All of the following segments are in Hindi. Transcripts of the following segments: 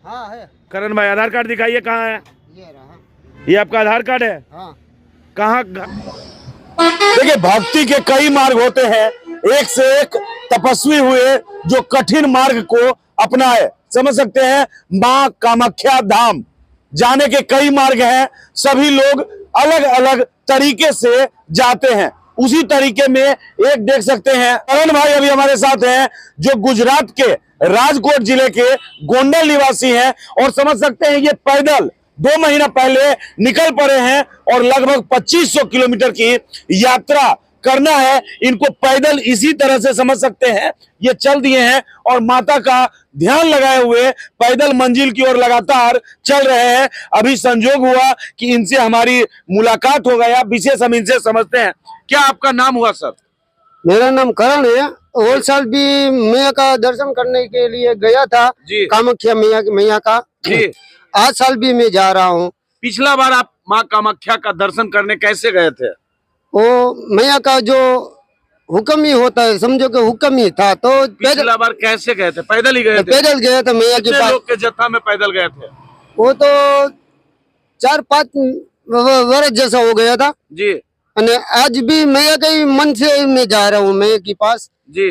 हाँ है। करण भाई आधार कार्ड दिखाइए, कहाँ है? ये रहा। ये आपका आधार कार्ड है? हाँ। कहाँ? देखिए, भक्ति के कई मार्ग होते हैं, एक से एक तपस्वी हुए जो कठिन मार्ग को अपनाए। समझ सकते हैं, मां कामाख्या धाम जाने के कई मार्ग हैं, सभी लोग अलग अलग तरीके से जाते हैं। उसी तरीके में एक देख सकते हैं, करण भाई अभी हमारे साथ हैं, जो गुजरात के राजकोट जिले के गोंडल निवासी हैं, और समझ सकते हैं ये पैदल 2 महीना पहले निकल पड़े हैं और लगभग 2500 किलोमीटर की यात्रा करना है इनको पैदल। इसी तरह से समझ सकते हैं ये चल दिए हैं और माता का ध्यान लगाए हुए पैदल मंजिल की ओर लगातार चल रहे हैं। अभी संजोग हुआ कि इनसे हमारी मुलाकात हो गया, विशेष हम इनसे समझते हैं। क्या आपका नाम हुआ सर? मेरा नाम करण है। और साल भी मैया का दर्शन करने के लिए गया था जी। कामाख्या मैया का जी। आज साल भी मैं जा रहा हूँ। पिछला बार आप माँ कामाख्या का दर्शन करने कैसे गए थे? वो मैया का जो हुक्म ही होता है, समझो कि हुक्म ही था। तो पिछला बार कैसे गए थे? पैदल ही गए थे? पैदल गया था मैया के कितने पास। लोग के जत्था में पैदल गए थे? वो तो 4-5 वर्ष जैसा हो गया था जी। आज भी मैया के ही मन से मैं जा रहा हूँ मैया के पास जी।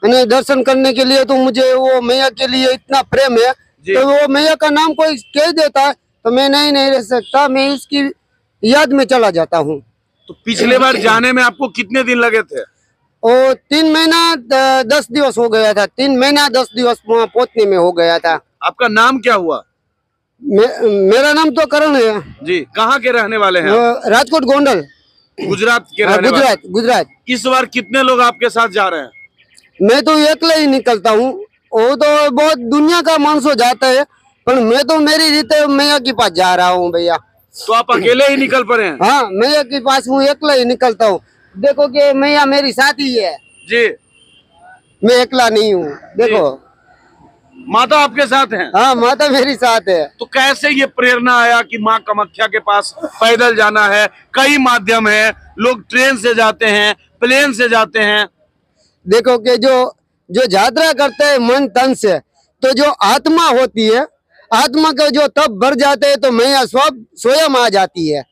दर्शन करने के लिए। तो मुझे वो मैया के लिए इतना प्रेम है, तो वो मैया का नाम कोई कह देता है तो मैं नहीं रह सकता, मैं इसकी याद में चला जाता हूँ। तो पिछले बार जाने में आपको कितने दिन लगे थे? वो 3 महीना 10 दिवस हो गया था। 3 महीना 10 दिवस वहाँ पहुँचने में हो गया था। आपका नाम क्या हुआ? मेरा नाम तो करण है जी। कहाँ के रहने वाले हैं? राजकोट गोंडल, गुजरात के रहने वाले। गुजरात। इस बार कितने लोग आपके साथ जा रहे हैं? मैं तो अकेले ही निकलता हूँ। वो तो बहुत दुनिया का मानसो जाता है, पर मैं तो मेरी रीते मैया के पास जा रहा हूँ भैया। तो आप अकेले ही निकल पड़े हैं? हाँ, मैया के पास हूँ, अकेले ही निकलता हूँ। देखो कि मैया मेरी साथी है जी, मैं अकेला नहीं हूँ। देखो माता आपके साथ हैं? हाँ, माता मेरी साथ है। तो कैसे ये प्रेरणा आया कि माँ कामाख्या के पास पैदल जाना है? कई माध्यम है, लोग ट्रेन से जाते हैं, प्लेन से जाते हैं। देखो कि जो यात्रा करते हैं मन तन से, तो जो आत्मा होती है, आत्मा का जो तप भर जाते हैं तो मैया स्वयं आ जाती है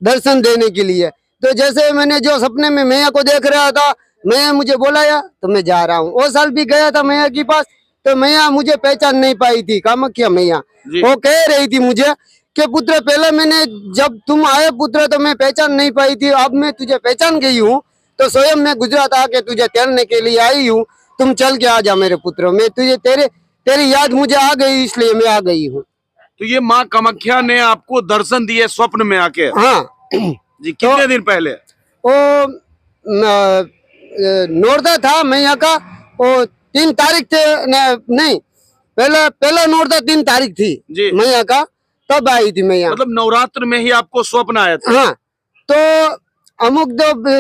दर्शन देने के लिए। तो जैसे मैंने जो सपने में मैया को देख रहा था, मैया मुझे बुलाया तो मैं जा रहा हूँ। वो साल भी गया था मैया के पास, तो मैया मुझे पहचान नहीं पाई थी, कामाख्या मैया। वो कह रही थी मुझे कि पुत्र पहले मैंने जब तुम आए पुत्र तो मैं पहचान नहीं पाई थी, अब मैं तुझे पहचान गई हूँ, तो स्वयं मैं गुजरात आके तुझे तेरने के लिए आई हूँ, तुम चल के आ जा मेरे पुत्र। मैं तुझे तेरी याद मुझे आ गई, इसलिए मैं आ गई हूँ। तो ये माँ कामाख्या ने आपको दर्शन दिए स्वप्न में आके? हाँ जी। कितने दिन पहले? वो नोरदा था मैया का, वो 3 तारीख थे, नहीं पहला नोरदा 3 तारीख थी मैया का, तब आई थी मैया। मतलब नवरात्र में ही आपको स्वप्न आया था? हाँ। तो अमुक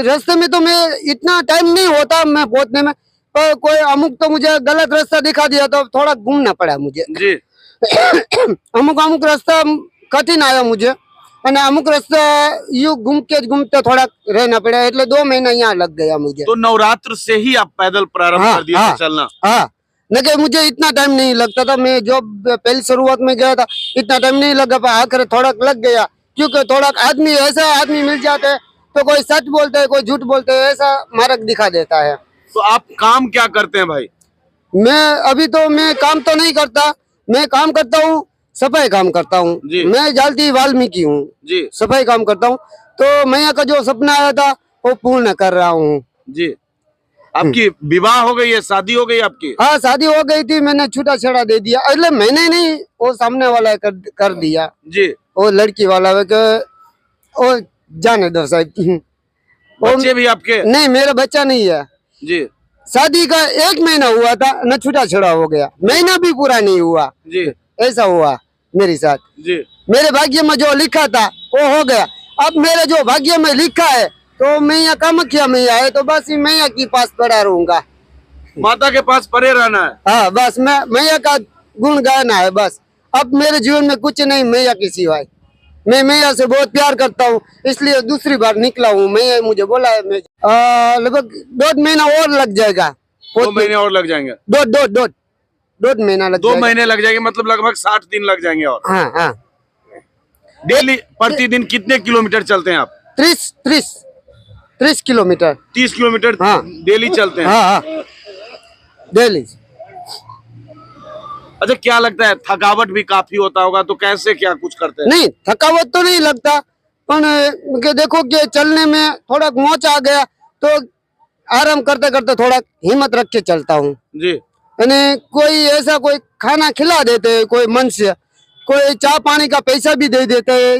रास्ते में तो मैं इतना टाइम नहीं होता मैं पहुंचने में, पर कोई अमुक तो मुझे गलत रास्ता दिखा दिया तो थोड़ा घूमना पड़ा मुझे जी। अमुक रास्ता कठिन आया मुझे, अमुक रास्ता यू घूमते थोड़ा रहना पड़ा, એટલે 2 महीना यहाँ लग गया मुझे। तो नवरात्र से ही आप पैदल प्रारंभ कर दिए थे चलना? हाँ, लेकिन मुझे इतना टाइम नहीं लगता था। मैं जो पहली शुरुआत में गया था इतना टाइम नहीं लगा, पर आखिर थोड़ा लग गया, क्योंकि थोड़ा ऐसा आदमी मिल जाते है तो कोई सच बोलते है, कोई झूठ बोलते है, ऐसा मार्ग दिखा देता है। तो आप काम क्या करते हैं भाई? मैं काम तो नहीं करता, मैं काम करता हूँ, सफाई काम करता हूँ। मैं जालती वाल्मीकि हूँ जी, सफाई काम करता हूँ। तो मैया का जो सपना आया था वो पूर्ण कर रहा हूँ जी। आपकी विवाह हो गई है, शादी हो गई आपकी? हाँ, शादी हो गई थी, मैंने छूटा छड़ा दे दिया। अरे मैंने नहीं, वो सामने वाला कर दिया जी, वो लड़की वाला वो जाने दो साहब। बच्चे भी आपके? नहीं, मेरा बच्चा नहीं है जी। शादी का 1 महीना हुआ था, न छूटा छड़ा हो गया, महीना भी पूरा नहीं हुआ जी, ऐसा हुआ मेरे साथ जी। मेरे भाग्य में जो लिखा था वो हो गया। अब मेरे जो भाग्य में लिखा है तो मैया कामाख्या मैया है, तो बस मैया के पास पड़ा रहूंगा, माता के पास पड़े रहना है। हाँ, बस मैं मैया का गुण गाना है बस। अब मेरे जीवन में कुछ नहीं मैया के सिवाय। मैं मैया से बहुत प्यार करता हूँ, इसलिए दूसरी बार निकला हूँ। मैया मुझे बोला है, मैं लगभग 1.5 महीना और लग जाएगा। 2 महीने और लग जाएंगे? दो 1.5 महीना लग 2 जाएगा। महीने लग जाएंगे, मतलब लगभग 60 दिन लग जाएंगे। और हाँ हाँ, डेली प्रतिदिन कितने किलोमीटर चलते हैं आप? 30 किलोमीटर। 30 किलोमीटर हाँ। डेली चलते हैं। हाँ हाँ, डेली। अच्छा, क्या लगता है थकावट भी काफी होता होगा, तो कैसे क्या कुछ करते हैं? नहीं, थकावट तो नहीं लगता, पर के देखो कि चलने में थोड़ा मोच आ गया तो आराम करते करते थोड़ा हिम्मत रख के चलता हूँ। जी यानी कोई ऐसा कोई खाना खिला देते हैं, कोई मन से, कोई चाय पानी का पैसा भी दे देते हैं,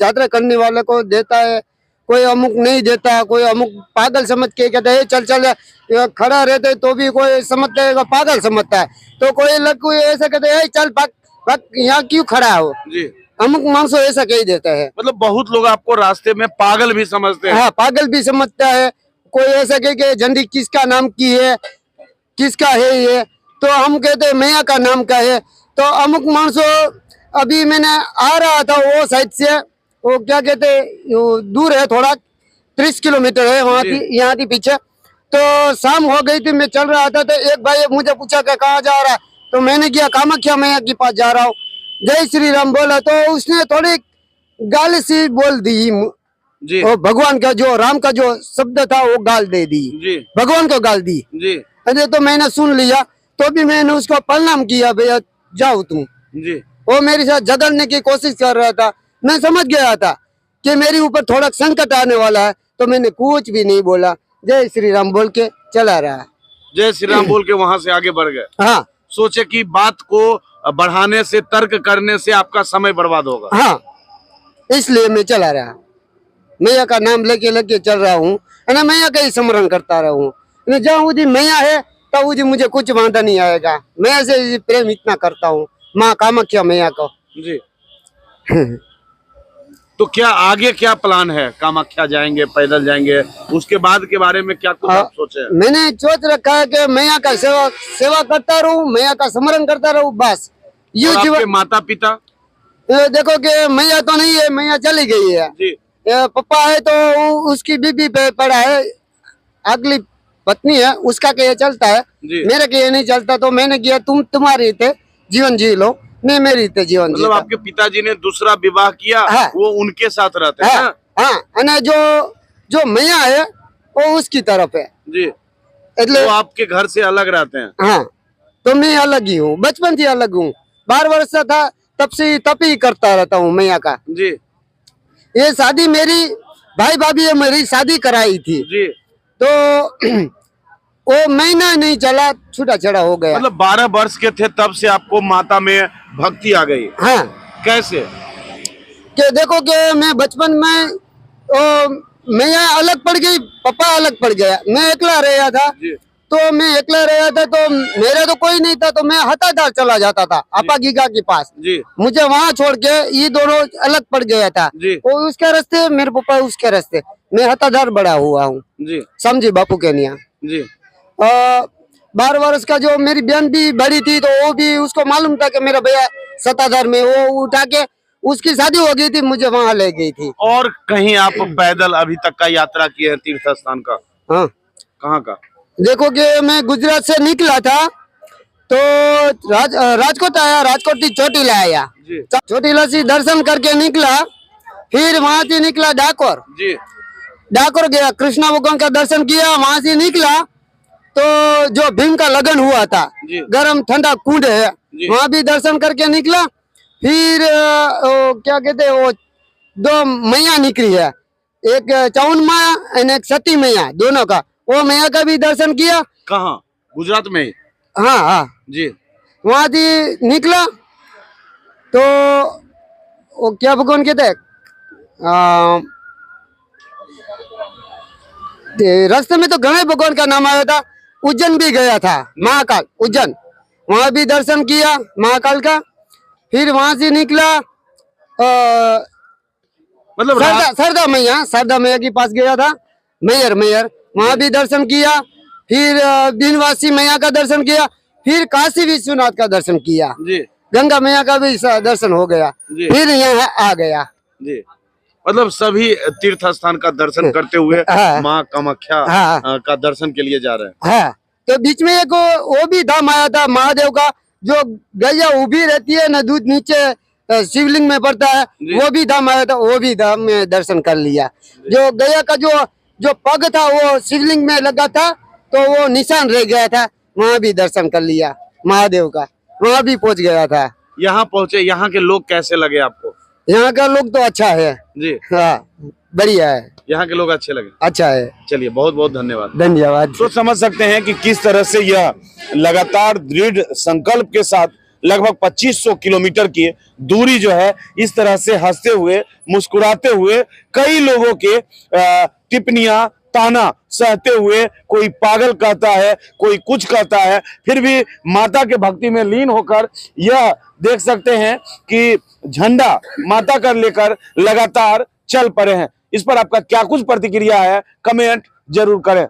यात्रा करने वाले को देता है, कोई अमुक नहीं देता, कोई अमुक पागल समझ के कहते हैं चल चल, ये खड़ा रहते तो भी कोई समझता है पागल समझता है, तो कोई ऐसा कहते हैं चल भाग भाग, यहाँ क्यों खड़ा हो। जी, अमुक मानसो ऐसा कह देता है। मतलब बहुत लोग आपको रास्ते में पागल भी समझते हैं। हाँ, पागल भी समझता है। कोई ऐसा कहे कि झंडी किसका नाम की है, किसका है ये, तो हम कहते हैं मैया का नाम का है। तो अमुक मानसो, अभी मैंने आ रहा था वो साइड से, वो क्या कहते हैं, वो दूर है थोड़ा, 30 किलोमीटर है वहाँ जी। थी, यहाँ थी पीछे। तो शाम हो गई थी, मैं चल रहा था, तो एक भाई मुझे पूछा कि कहाँ जा रहा है, तो मैंने किया कामाख्या मैया के पास जा रहा हूँ, जय श्री राम बोला, तो उसने थोड़ी गाली सी बोल दी। जी वो भगवान का जो राम का जो शब्द था वो गाल दे दी, जी भगवान को गाल दी। जी अरे तो मैंने सुन लिया, तो भी मैंने उसको प्रणाम किया, भैया जाओ तुम। जी। वो मेरे साथ झगड़ने की कोशिश कर रहा था, मैं समझ गया था कि मेरे ऊपर थोड़ा संकट आने वाला है, तो मैंने कुछ भी नहीं बोला, जय श्री राम बोल के चला रहा। जय श्री राम बोल के वहां से आगे बढ़ गए। हाँ सोचे कि बात को बढ़ाने से, तर्क करने से आपका समय बर्बाद होगा। हाँ, इसलिए मैं चला रहा, मैया का नाम लेके लेके चल रहा हूँ, है मैया का ही स्मरण करता रहा हूँ। जहाँ उदी मैया है तब उदी मुझे कुछ वादा नहीं आएगा। मैं ऐसे प्रेम इतना करता हूँ माँ कामाख्या मैया को। जी। तो क्या आगे क्या प्लान है? कामाख्या जाएंगे, पैदल जाएंगे, उसके बाद के बारे में क्या कुछ आप सोचे हैं? मैंने सोच रखा है कि मैया का सेवा करता रहूं, मैया का स्मरण करता रहूं, बस ये और आपके जीवन। माता पिता? देखो कि मैया तो नहीं है, मैया चली गई है। जी पप्पा है तो उसकी बीबी पे पड़ा है, अगली पत्नी है उसका के ये चलता है, जी। मेरे के ये नहीं चलता। तो मैंने किया तुम्हारी थे जीवन जी लो, मैं मेरी थे जीवन जी। मतलब आपके पिताजी ने दूसरा विवाह किया? हाँ। वो उनके साथ रहते हैं ना? हाँ, और जो मैया है वो उसकी तरफ है, जी। એટલે वो आपके घर से अलग रहते हैं? हाँ, तो मैं अलग ही हूँ, बचपन से अलग हूँ, 12 वर्ष का था तब से तप ही करता रहता हूँ मैया का। जी ये शादी मेरी भाई भाभी है, मेरी शादी कराई थी, जी। तो वो महीना नहीं चला छूटा छड़ा हो गया। मतलब 12 वर्ष के थे तब से आपको माता में भक्ति आ गई? हाँ, कैसे? कि देखो कि मैं बचपन में मैया अलग पड़ गई, पापा अलग पड़ गया, मैं अकेला रहा था। जी तो मैं अकेला रहा था, तो मेरा तो कोई नहीं था, तो मैं हतादार चला जाता था आपा गीगा के पास, जी मुझे वहाँ छोड़ के ये दोनों अलग पड़ गया था। जी वो उसके रास्ते, मेरे पापा उसके रास्ते, मैं हतादार बड़ा हुआ हूँ, जी समझी बापू के निया। जी 12 वर्ष का जो मेरी बहन भी बड़ी थी, तो वो भी उसको मालूम था कि मेरा भैया सत्ताधार में, वो उठा के उसकी शादी हो गई थी, मुझे वहाँ ले गई थी। और कहीं आप पैदल अभी तक का यात्रा किए हैं तीर्थ स्थान का? हाँ, कहाँ का? देखो कि मैं गुजरात से निकला था, तो राजकोट आया, राजकोट से चोटीला आया, जी चोटीला से दर्शन करके निकला, फिर वहां से निकला डाकोर, जी डाकोर गया, कृष्णा भगवान का दर्शन किया, वहां से निकला तो जो भीम का लगन हुआ था, जी गरम ठंडा कुंड है, जी। वहां भी दर्शन करके निकला। फिर क्या कहते हैं, वो 2 मैया निकली है, एक चौन माया और एक सती मैया, दोनों का, वो मैया का भी दर्शन किया। कहाँ? गुजरात में ही? हाँ हाँ, जी वहां से निकला तो वो क्या भगवान कहते हैं, रास्ते में तो गणेश भगवान का नाम आया था। उज्जैन भी गया था, महाकाल उज्जैन, वहां भी दर्शन किया महाकाल का। फिर वहां से निकला मतलब शारदा मैया के पास गया था, मैयर वहां भी दर्शन किया। फिर बिनवासी मैया का दर्शन किया, फिर काशी विश्वनाथ का दर्शन किया, जी गंगा मैया का भी दर्शन हो गया, जी फिर यहाँ आ गया। जी। मतलब सभी तीर्थ स्थान का दर्शन करते हुए हाँ। माँ कामाख्या हाँ। का दर्शन के लिए जा रहे हैं। हाँ, तो बीच में एक वो भी धाम आया था महादेव का, जो गैया उभी रहती है ना, दूध नीचे शिवलिंग में पड़ता है, वो भी धाम आया था, वो भी धाम में दर्शन कर लिया। जो गैया का जो पग था वो शिवलिंग में लगा था, तो वो निशान रह गया था, वहाँ भी दर्शन कर लिया महादेव का, वहाँ भी पहुंच गया था। यहाँ पहुंचे, यहाँ के लोग कैसे लगे आपको? यहाँ का लोग तो अच्छा है जी, हाँ, बढ़िया है, यहाँ के लोग अच्छे लगे। अच्छा है। चलिए, बहुत बहुत धन्यवाद। धन्यवाद। तो समझ सकते हैं कि किस तरह से यह लगातार दृढ़ संकल्प के साथ लगभग 2500 किलोमीटर की दूरी जो है, इस तरह से हंसते हुए मुस्कुराते हुए कई लोगों के टिप्पणियां ताना सहते हुए, कोई पागल कहता है, कोई कुछ कहता है, फिर भी माता के भक्ति में लीन होकर यह देख सकते हैं कि झंडा माता कर लेकर लगातार चल पड़े हैं। इस पर आपका क्या कुछ प्रतिक्रिया है, कमेंट जरूर करें।